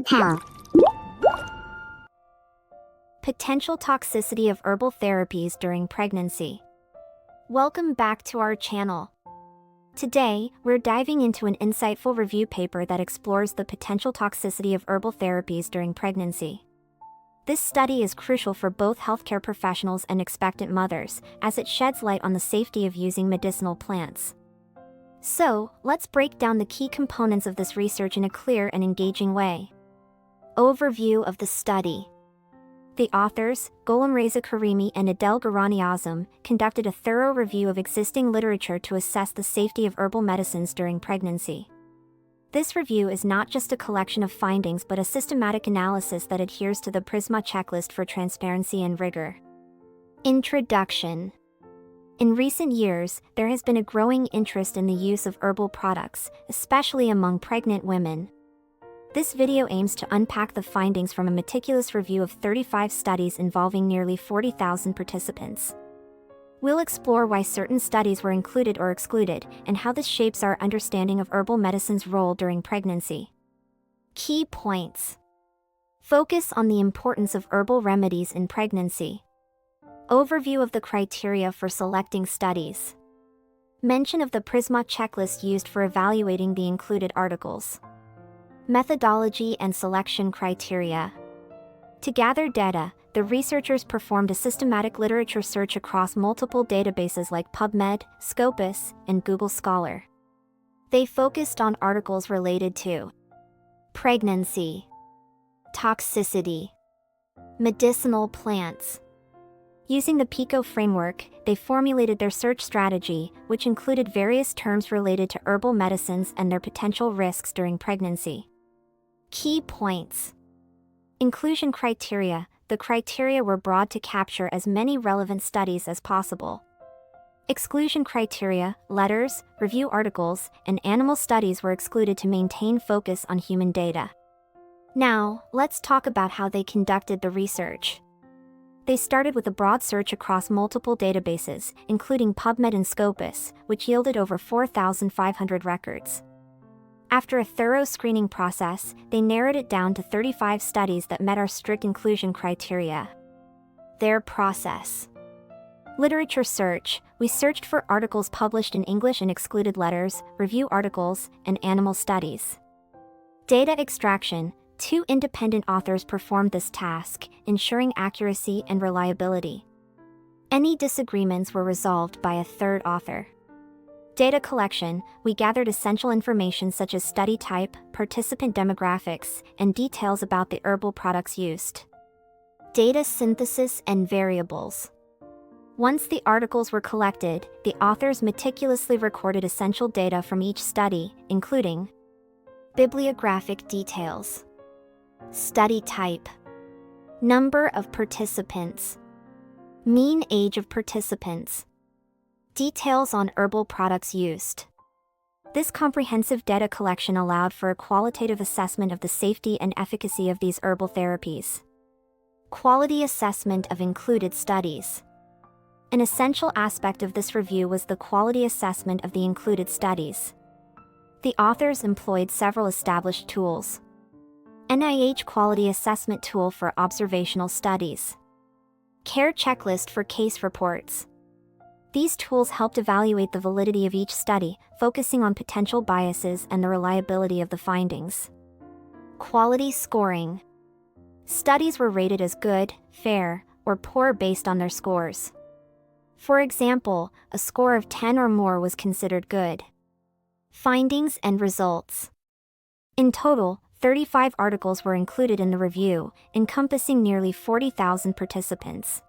Pharmapal. Potential toxicity of herbal therapies during pregnancy. Welcome back to our channel. Today, we're diving into an insightful review paper that explores the potential toxicity of herbal therapies during pregnancy. This study is crucial for both healthcare professionals and expectant mothers, as it sheds light on the safety of using medicinal plants. So, let's break down the key components of this research in a clear and engaging way. Overview of the study. The authors, Gholamreza Karimi and Adel Garani Azam, conducted a thorough review of existing literature to assess the safety of herbal medicines during pregnancy. This review is not just a collection of findings but a systematic analysis that adheres to the PRISMA checklist for transparency and rigor. Introduction. In recent years, there has been a growing interest in the use of herbal products, especially among pregnant women. This video aims to unpack the findings from a meticulous review of 35 studies involving nearly 40,000 participants. We'll explore why certain studies were included or excluded, and how this shapes our understanding of herbal medicine's role during pregnancy. Key points. Focus on the importance of herbal remedies in pregnancy. Overview of the criteria for selecting studies. Mention of the PRISMA checklist used for evaluating the included articles. Methodology and selection criteria. To gather data, the researchers performed a systematic literature search across multiple databases like PubMed, Scopus, and Google Scholar. They focused on articles related to pregnancy, toxicity, medicinal plants. Using the PICO framework, they formulated their search strategy, which included various terms related to herbal medicines and their potential risks during pregnancy. Key points. Inclusion criteria. The criteria were broad to capture as many relevant studies as possible. Exclusion criteria, letters, review articles, and animal studies were excluded to maintain focus on human data. Now, let's talk about how they conducted the research. They started with a broad search across multiple databases, including PubMed and Scopus, which yielded over 4,500 records. After a thorough screening process, they narrowed it down to 35 studies that met our strict inclusion criteria. Their process. Literature search. We searched for articles published in English and excluded letters, review articles, and animal studies. Data extraction. 2 independent authors performed this task, ensuring accuracy and reliability. Any disagreements were resolved by a third author. Data collection. We gathered essential information such as study type, participant demographics, and details about the herbal products used. Data synthesis and variables. Once the articles were collected, the authors meticulously recorded essential data from each study, including bibliographic details, study type, number of participants, mean age of participants, details on herbal products used. This comprehensive data collection allowed for a qualitative assessment of the safety and efficacy of these herbal therapies. Quality assessment of included studies. An essential aspect of this review was the quality assessment of the included studies. The authors employed several established tools. NIH Quality Assessment Tool for Observational Studies. CARE Checklist for Case Reports. These tools helped evaluate the validity of each study, focusing on potential biases and the reliability of the findings. Quality scoring. Studies were rated as good, fair, or poor based on their scores. For example, a score of 10 or more was considered good. Findings and results. In total, 35 articles were included in the review, encompassing nearly 40,000 participants.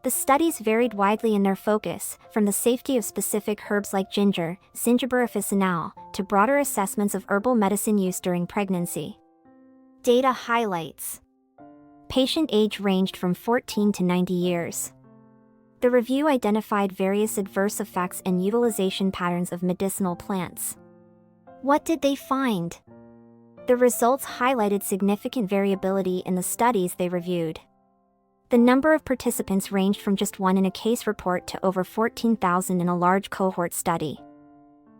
The studies varied widely in their focus, from the safety of specific herbs like ginger, Zingiber officinale, to broader assessments of herbal medicine use during pregnancy. Data highlights. Patient age ranged from 14 to 90 years. The review identified various adverse effects and utilization patterns of medicinal plants. What did they find? The results highlighted significant variability in the studies they reviewed. The number of participants ranged from just 1 in a case report to over 14,000 in a large cohort study.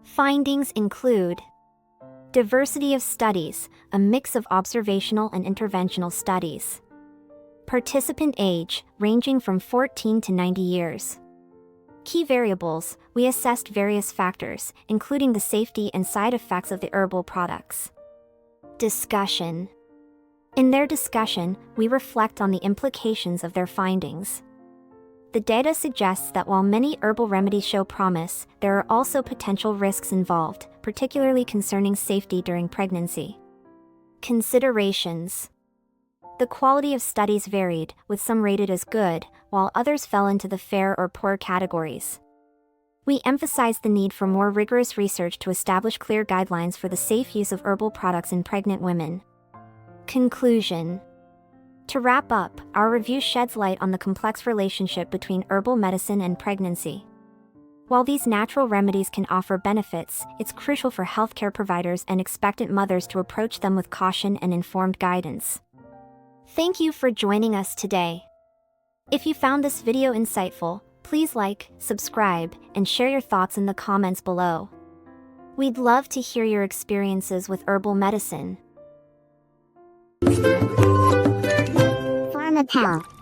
Findings include Diversity of studies, a mix of observational and interventional studies. Participant age, ranging from 14 to 90 years. Key variables, we assessed various factors, including the safety and side effects of the herbal products. Discussion. In their discussion, we reflect on the implications of their findings. The data suggests that while many herbal remedies show promise, there are also potential risks involved, particularly concerning safety during pregnancy. Considerations. The quality of studies varied, with some rated as good, while others fell into the fair or poor categories. We emphasized the need for more rigorous research to establish clear guidelines for the safe use of herbal products in pregnant women. Conclusion. To wrap up, our review sheds light on the complex relationship between herbal medicine and pregnancy. While these natural remedies can offer benefits, it's crucial for healthcare providers and expectant mothers to approach them with caution and informed guidance. Thank you for joining us today. If you found this video insightful, please like, subscribe, and share your thoughts in the comments below. We'd love to hear your experiences with herbal medicine. Pharmapal.